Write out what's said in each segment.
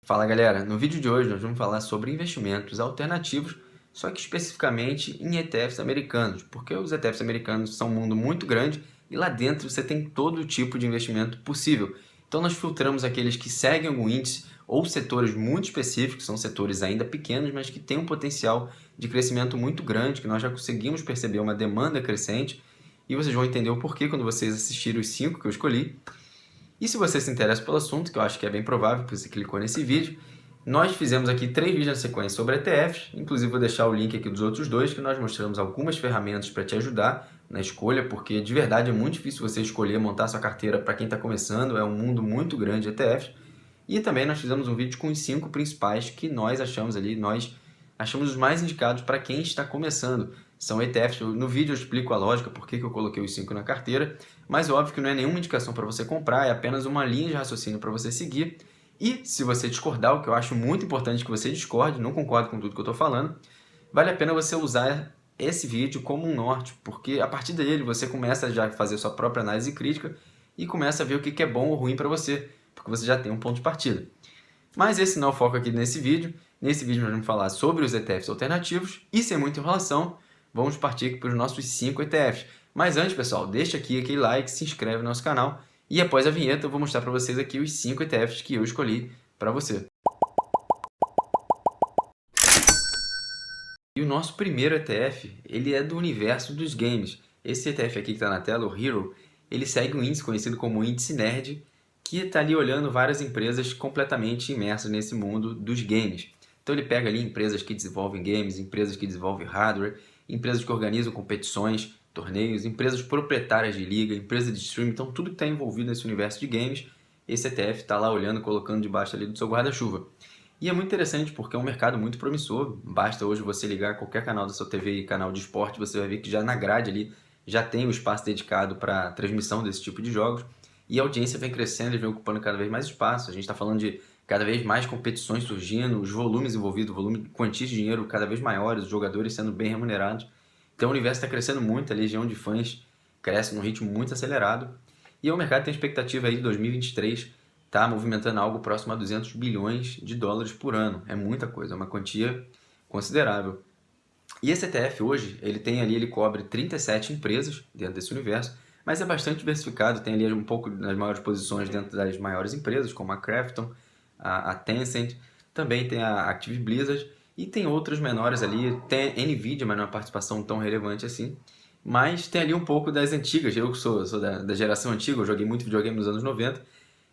Fala galera, no vídeo de hoje nós vamos falar sobre investimentos alternativos, só que especificamente em ETFs americanos, porque os ETFs americanos são um mundo muito grande e lá dentro você tem todo tipo de investimento possível. Então nós filtramos aqueles que seguem algum índice ou setores muito específicos, são setores ainda pequenos, mas que têm um potencial de crescimento muito grande, que nós já conseguimos perceber uma demanda crescente, e vocês vão entender o porquê quando vocês assistirem os 5 que eu escolhi. E se você se interessa pelo assunto, que eu acho que é bem provável que você clicou nesse vídeo, nós fizemos aqui 3 vídeos na sequência sobre ETFs, inclusive vou deixar o link aqui dos outros 2, que nós mostramos algumas ferramentas para te ajudar na escolha, porque de verdade é muito difícil você escolher montar sua carteira para quem está começando, é um mundo muito grande de ETFs. E também nós fizemos um vídeo com os 5 principais que nós achamos os mais indicados para quem está começando. São ETFs, no vídeo eu explico a lógica, por que eu coloquei os 5 na carteira, mas é óbvio que não é nenhuma indicação para você comprar, é apenas uma linha de raciocínio para você seguir. E se você discordar, o que eu acho muito importante que você discorde, não concordo com tudo que eu estou falando, vale a pena você usar esse vídeo como um norte, porque a partir dele você começa já a fazer sua própria análise crítica e começa a ver o que é bom ou ruim para você, porque você já tem um ponto de partida. Mas esse não é o foco aqui nesse vídeo. Nesse vídeo nós vamos falar sobre os ETFs alternativos e, sem muita enrolação, vamos partir aqui para os nossos 5 ETFs. Mas antes, pessoal, deixa aqui aquele like, se inscreve no nosso canal e após a vinheta eu vou mostrar para vocês aqui os 5 ETFs que eu escolhi para você. E o nosso primeiro ETF, ele é do universo dos games. Esse ETF aqui que está na tela, o Hero, ele segue um índice conhecido como Índice Nerd, que está ali olhando várias empresas completamente imersas nesse mundo dos games. Então ele pega ali empresas que desenvolvem games, empresas que desenvolvem hardware, empresas que organizam competições, torneios, empresas proprietárias de liga, empresas de streaming, então tudo que está envolvido nesse universo de games, esse ETF está lá olhando, colocando debaixo ali do seu guarda-chuva. E é muito interessante porque é um mercado muito promissor, basta hoje você ligar qualquer canal da sua TV e canal de esporte, você vai ver que já na grade ali já tem um espaço dedicado para transmissão desse tipo de jogos, e a audiência vem crescendo e vem ocupando cada vez mais espaço. A gente está falando de cada vez mais competições surgindo, os volumes envolvidos, quantias de dinheiro cada vez maiores, os jogadores sendo bem remunerados. Então o universo está crescendo muito, a legião de fãs cresce num ritmo muito acelerado. E o mercado tem expectativa aí de 2023 está movimentando algo próximo a 200 bilhões de dólares por ano. É muita coisa, é uma quantia considerável. E esse ETF hoje, ele cobre 37 empresas dentro desse universo, mas é bastante diversificado, tem ali um pouco das maiores posições dentro das maiores empresas, como a Krafton, a Tencent, também tem a Active Blizzard, e tem outras menores ali, tem a Nvidia, mas não é uma participação tão relevante assim, mas tem ali um pouco das antigas, eu que sou da geração antiga, eu joguei muito videogame nos anos 90,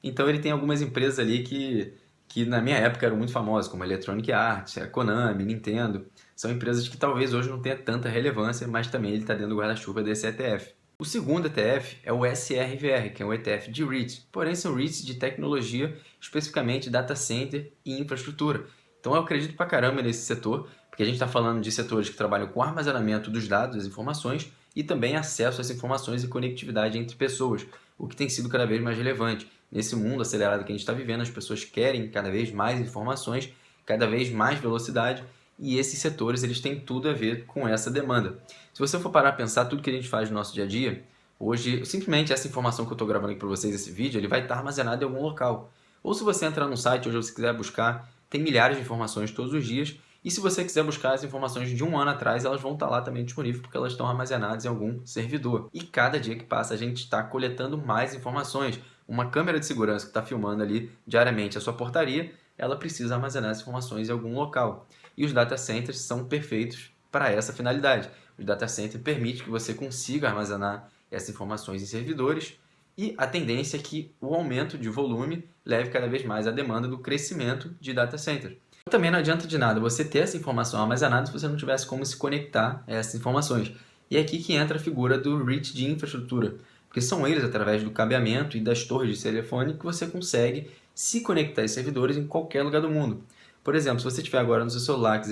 então ele tem algumas empresas ali que na minha época eram muito famosas, como a Electronic Arts, a Konami, Nintendo, são empresas que talvez hoje não tenha tanta relevância, mas também ele está dentro do guarda-chuva desse ETF. O segundo ETF é o SRVR, que é um ETF de REITs, porém são REITs de tecnologia, especificamente data center e infraestrutura. Então eu acredito pra caramba nesse setor, porque a gente está falando de setores que trabalham com armazenamento dos dados, das informações, e também acesso às informações e conectividade entre pessoas, o que tem sido cada vez mais relevante. Nesse mundo acelerado que a gente está vivendo, as pessoas querem cada vez mais informações, cada vez mais velocidade, e esses setores eles têm tudo a ver com essa demanda. Se você for parar a pensar tudo que a gente faz no nosso dia a dia, hoje, simplesmente essa informação que eu estou gravando aqui para vocês, esse vídeo, ele vai estar armazenado em algum local. Ou se você entrar no site, hoje você quiser buscar, tem milhares de informações todos os dias, e se você quiser buscar as informações de um ano atrás, elas vão estar lá também disponíveis, porque elas estão armazenadas em algum servidor. E cada dia que passa, a gente está coletando mais informações. Uma câmera de segurança que está filmando ali diariamente a sua portaria, ela precisa armazenar as informações em algum local. E os data centers são perfeitos para essa finalidade. O data center permite que você consiga armazenar essas informações em servidores e a tendência é que o aumento de volume leve cada vez mais à demanda do crescimento de data center. Também não adianta de nada você ter essa informação armazenada se você não tivesse como se conectar a essas informações. E é aqui que entra a figura do REIT de infraestrutura, porque são eles, através do cabeamento e das torres de telefone, que você consegue se conectar a servidores em qualquer lugar do mundo. Por exemplo, se você estiver agora no seu celular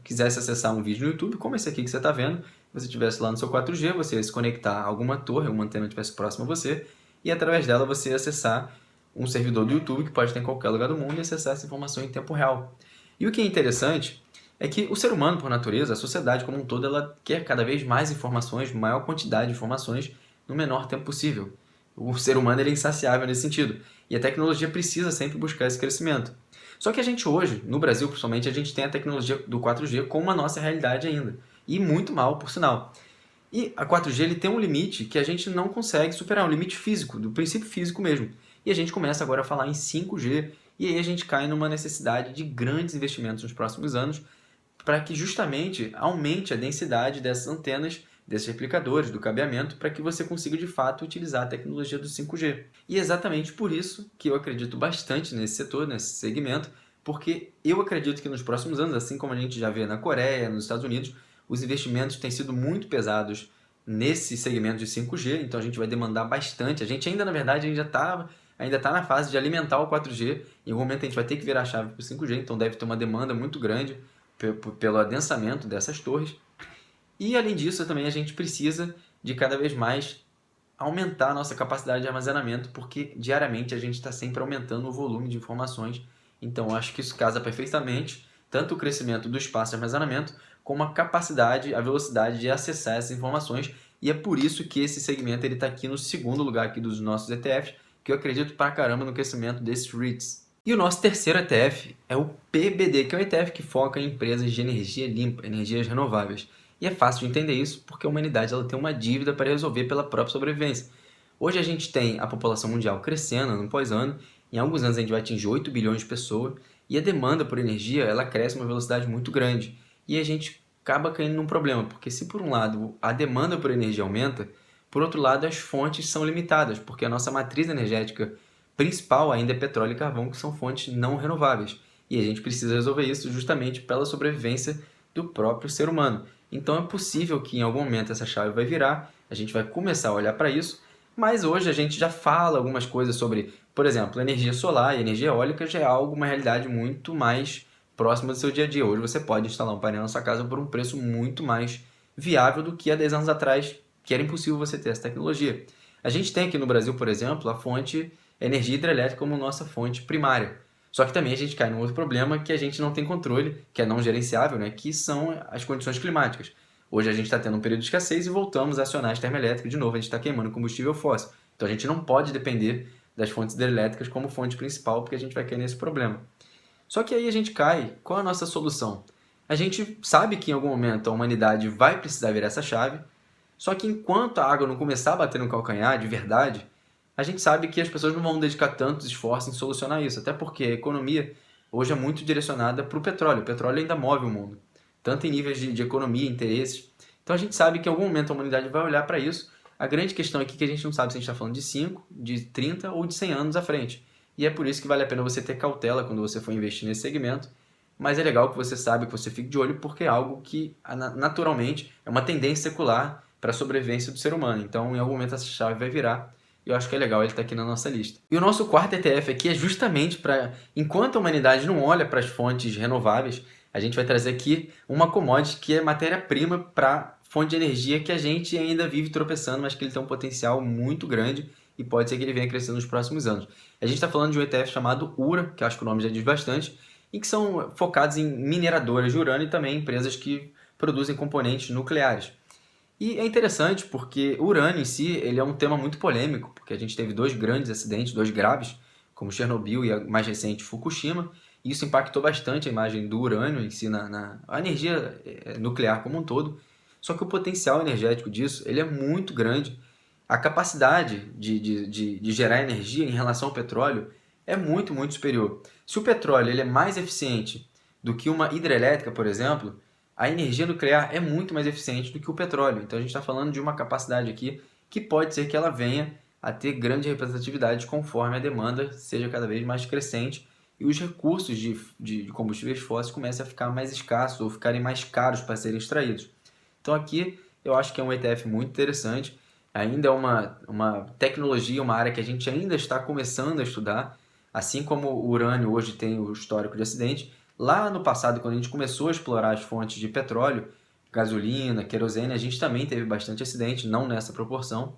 quisesse acessar um vídeo no YouTube, como esse aqui que você está vendo, se você estivesse lá no seu 4G, você ia se conectar a alguma torre, uma antena que estivesse próxima a você, e através dela você ia acessar um servidor do YouTube, que pode estar em qualquer lugar do mundo, e acessar essa informação em tempo real. E o que é interessante é que o ser humano, por natureza, a sociedade como um todo, ela quer cada vez mais informações, maior quantidade de informações, no menor tempo possível. O ser humano ele é insaciável nesse sentido. E a tecnologia precisa sempre buscar esse crescimento. Só que a gente hoje, no Brasil principalmente, a gente tem a tecnologia do 4G como a nossa realidade ainda. E muito mal, por sinal. E a 4G ele tem um limite que a gente não consegue superar, um limite físico, do princípio físico mesmo. E a gente começa agora a falar em 5G, e aí a gente cai numa necessidade de grandes investimentos nos próximos anos para que justamente aumente a densidade dessas antenas, desses replicadores, do cabeamento, para que você consiga de fato utilizar a tecnologia do 5G. E é exatamente por isso que eu acredito bastante nesse setor, nesse segmento, porque eu acredito que nos próximos anos, assim como a gente já vê na Coreia, nos Estados Unidos, os investimentos têm sido muito pesados nesse segmento de 5G, então a gente vai demandar bastante. A gente ainda, na verdade, ainda tá na fase de alimentar o 4G. Em algum momento a gente vai ter que virar a chave para o 5G, então deve ter uma demanda muito grande pelo adensamento dessas torres. E além disso, também a gente precisa de cada vez mais aumentar a nossa capacidade de armazenamento, porque diariamente a gente está sempre aumentando o volume de informações. Então acho que isso casa perfeitamente tanto o crescimento do espaço de armazenamento como a capacidade, a velocidade de acessar essas informações. E é por isso que esse segmento está aqui no segundo lugar aqui dos nossos ETFs, que eu acredito pra caramba no crescimento desses REITs. E o nosso terceiro ETF é o PBD, que é um ETF que foca em empresas de energia limpa, energias renováveis. E é fácil de entender isso porque a humanidade ela tem uma dívida para resolver pela própria sobrevivência. Hoje a gente tem a população mundial crescendo ano após ano, em alguns anos a gente vai atingir 8 bilhões de pessoas, e a demanda por energia ela cresce a uma velocidade muito grande. E a gente acaba caindo num problema, porque se por um lado a demanda por energia aumenta, por outro lado as fontes são limitadas, porque a nossa matriz energética principal ainda é petróleo e carvão, que são fontes não renováveis. E a gente precisa resolver isso justamente pela sobrevivência do próprio ser humano. Então é possível que em algum momento essa chave vai virar, a gente vai começar a olhar para isso, mas hoje a gente já fala algumas coisas sobre, por exemplo, energia solar e energia eólica já é algo, uma realidade muito mais próxima do seu dia a dia. Hoje você pode instalar um painel na sua casa por um preço muito mais viável do que há 10 anos atrás, que era impossível você ter essa tecnologia. A gente tem aqui no Brasil, por exemplo, a fonte energia hidrelétrica como nossa fonte primária. Só que também a gente cai num outro problema que a gente não tem controle, que é não gerenciável, né? Que são as condições climáticas. Hoje a gente está tendo um período de escassez e voltamos a acionar as termoelétricas de novo, a gente está queimando combustível fóssil. Então a gente não pode depender das fontes hidrelétricas como fonte principal, porque a gente vai cair nesse problema. Só que aí a gente cai, qual é a nossa solução? A gente sabe que em algum momento a humanidade vai precisar virar essa chave, só que enquanto a água não começar a bater no calcanhar de verdade, a gente sabe que as pessoas não vão dedicar tantos esforços em solucionar isso, até porque a economia hoje é muito direcionada para o petróleo. O petróleo ainda move o mundo, tanto em níveis de economia, interesses. Então a gente sabe que em algum momento a humanidade vai olhar para isso. A grande questão aqui é que a gente não sabe se a gente está falando de 5, de 30 ou de 100 anos à frente. E é por isso que vale a pena você ter cautela quando você for investir nesse segmento. Mas é legal que você saiba, que você fique de olho, porque é algo que naturalmente é uma tendência secular para a sobrevivência do ser humano. Então em algum momento essa chave vai virar. Eu acho que é legal ele estar aqui na nossa lista. E o nosso quarto ETF aqui é justamente para, enquanto a humanidade não olha para as fontes renováveis, a gente vai trazer aqui uma commodity que é matéria-prima para fonte de energia que a gente ainda vive tropeçando, mas que ele tem um potencial muito grande e pode ser que ele venha crescendo nos próximos anos. A gente está falando de um ETF chamado URA, que acho que o nome já diz bastante, e que são focados em mineradoras de urânio e também empresas que produzem componentes nucleares. E é interessante porque o urânio em si ele é um tema muito polêmico, porque a gente teve dois grandes acidentes, dois graves, como Chernobyl e a mais recente Fukushima, e isso impactou bastante a imagem do urânio em si, a energia nuclear como um todo. Só que o potencial energético disso ele é muito grande. A capacidade de gerar energia em relação ao petróleo é muito, muito superior. Se o petróleo ele é mais eficiente do que uma hidrelétrica, por exemplo, a energia nuclear é muito mais eficiente do que o petróleo. Então a gente está falando de uma capacidade aqui que pode ser que ela venha a ter grande representatividade conforme a demanda seja cada vez mais crescente e os recursos de combustíveis fósseis comecem a ficar mais escassos ou ficarem mais caros para serem extraídos. Então aqui eu acho que é um ETF muito interessante, ainda é uma tecnologia, uma área que a gente ainda está começando a estudar, assim como o urânio hoje tem o histórico de acidente. Lá no passado, quando a gente começou a explorar as fontes de petróleo, gasolina, querosene, a gente também teve bastante acidente, não nessa proporção,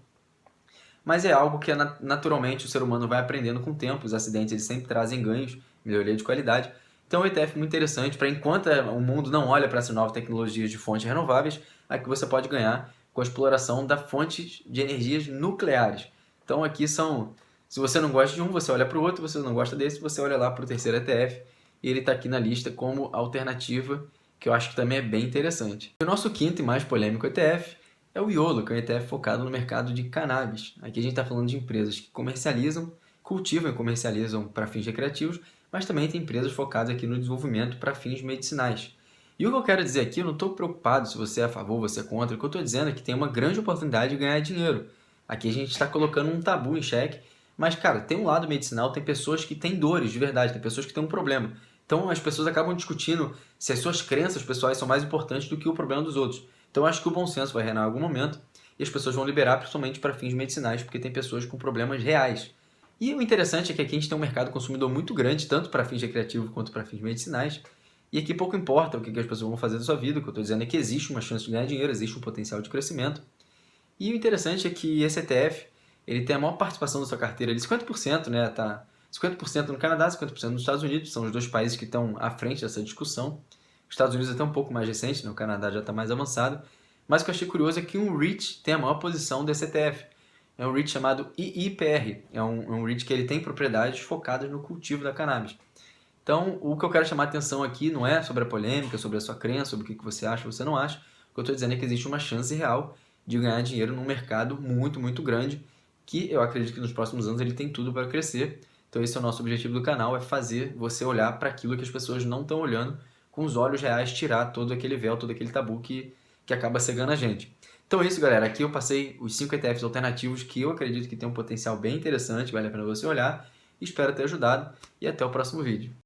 mas é algo que naturalmente o ser humano vai aprendendo com o tempo. Os acidentes eles sempre trazem ganhos, melhoria de qualidade. Então é um ETF muito interessante para enquanto o mundo não olha para essas novas tecnologias de fontes renováveis, aqui você pode ganhar com a exploração da fontes de energias nucleares. Então aqui são, se você não gosta de um, você olha para o outro, se você não gosta desse, você olha lá para o terceiro ETF. e ele está aqui na lista como alternativa, que eu acho que também é bem interessante. O nosso quinto e mais polêmico ETF é o YOLO, que é um ETF focado no mercado de cannabis. Aqui a gente está falando de empresas que comercializam, cultivam e comercializam para fins recreativos, mas também tem empresas focadas aqui no desenvolvimento para fins medicinais. E o que eu quero dizer aqui, eu não estou preocupado se você é a favor ou você é contra, o que eu estou dizendo é que tem uma grande oportunidade de ganhar dinheiro. Aqui a gente está colocando um tabu em xeque, mas, cara, tem um lado medicinal, tem pessoas que têm dores de verdade, tem pessoas que têm um problema. Então as pessoas acabam discutindo se as suas crenças pessoais são mais importantes do que o problema dos outros. Então eu acho que o bom senso vai reinar em algum momento e as pessoas vão liberar principalmente para fins medicinais, porque tem pessoas com problemas reais. E o interessante é que aqui a gente tem um mercado consumidor muito grande, tanto para fins recreativos quanto para fins medicinais. E aqui pouco importa o que as pessoas vão fazer da sua vida, o que eu estou dizendo é que existe uma chance de ganhar dinheiro, existe um potencial de crescimento. E o interessante é que esse ETF, ele tem a maior participação da sua carteira, ele 50%, né, tá 50% no Canadá, 50% nos Estados Unidos, são os dois países que estão à frente dessa discussão. Os Estados Unidos é até um pouco mais recente, né, o Canadá já está mais avançado. Mas o que eu achei curioso é que um REIT tem a maior posição desse ETF. É um REIT chamado IIPR, é um REIT que ele tem propriedades focadas no cultivo da cannabis. Então, o que eu quero chamar a atenção aqui não é sobre a polêmica, sobre a sua crença, sobre o que você acha ou você não acha. O que eu estou dizendo é que existe uma chance real de ganhar dinheiro num mercado muito, muito grande, que eu acredito que nos próximos anos ele tem tudo para crescer. Então esse é o nosso objetivo do canal, é fazer você olhar para aquilo que as pessoas não estão olhando com os olhos reais, tirar todo aquele véu, todo aquele tabu que acaba cegando a gente. Então é isso, galera. Aqui eu passei os 5 ETFs alternativos que eu acredito que tem um potencial bem interessante, vale a pena você olhar. Espero ter ajudado e até o próximo vídeo.